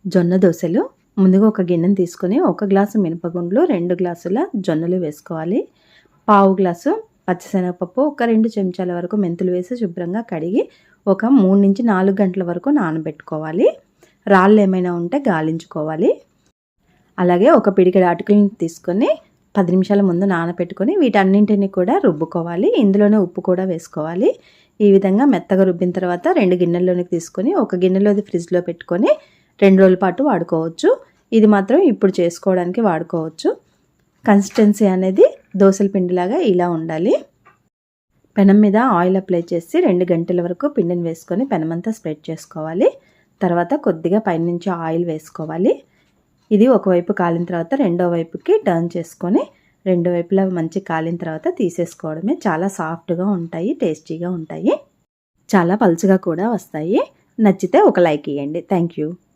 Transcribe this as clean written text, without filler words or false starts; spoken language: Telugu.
జొన్న దోశలు. ముందుగా ఒక గిన్నెను తీసుకొని 1 గ్లాసు మినపగుండ్లు, 2 గ్లాసుల జొన్నలు వేసుకోవాలి. పావు గ్లాసు పచ్చిశనగపప్పు, ఒక 2 చెంచాల వరకు మెంతులు వేసి శుభ్రంగా కడిగి ఒక 3-4 గంటల వరకు నానబెట్టుకోవాలి. రాళ్ళు ఏమైనా ఉంటే గాలించుకోవాలి. అలాగే ఒక పిడికెడు అటుకులను తీసుకొని 10 నిమిషాల ముందు నానబెట్టుకొని వీటన్నింటిని కూడా రుబ్బుకోవాలి. ఇందులోనే ఉప్పు కూడా వేసుకోవాలి. ఈ విధంగా మెత్తగా రుబ్బిన తర్వాత 2 గిన్నెల్లోనికి తీసుకొని ఒక గిన్నెలోది ఫ్రిడ్జ్లో పెట్టుకొని 2 రోజుల పాటు వాడుకోవచ్చు. ఇది మాత్రం ఇప్పుడు చేసుకోవడానికి వాడుకోవచ్చు. కన్సిస్టెన్సీ అనేది దోసల పిండిలాగా ఇలా ఉండాలి. పెనం మీద ఆయిల్ అప్లై చేసి 2 గంటల వరకు పిండిని వేసుకొని పెనమంతా స్ప్రెడ్ చేసుకోవాలి. తర్వాత కొద్దిగా పైనుంచి ఆయిల్ వేసుకోవాలి. ఇది ఒకవైపు కాలిన తర్వాత రెండో వైపుకి టర్న్ చేసుకొని 2 వైపులా మంచి కాలిన తర్వాత తీసేసుకోవడమే. చాలా సాఫ్ట్గా ఉంటాయి, టేస్టీగా ఉంటాయి, చాలా పలుచగా కూడా వస్తాయి. నచ్చితే ఒక లైక్ ఇవ్వండి. Thank you.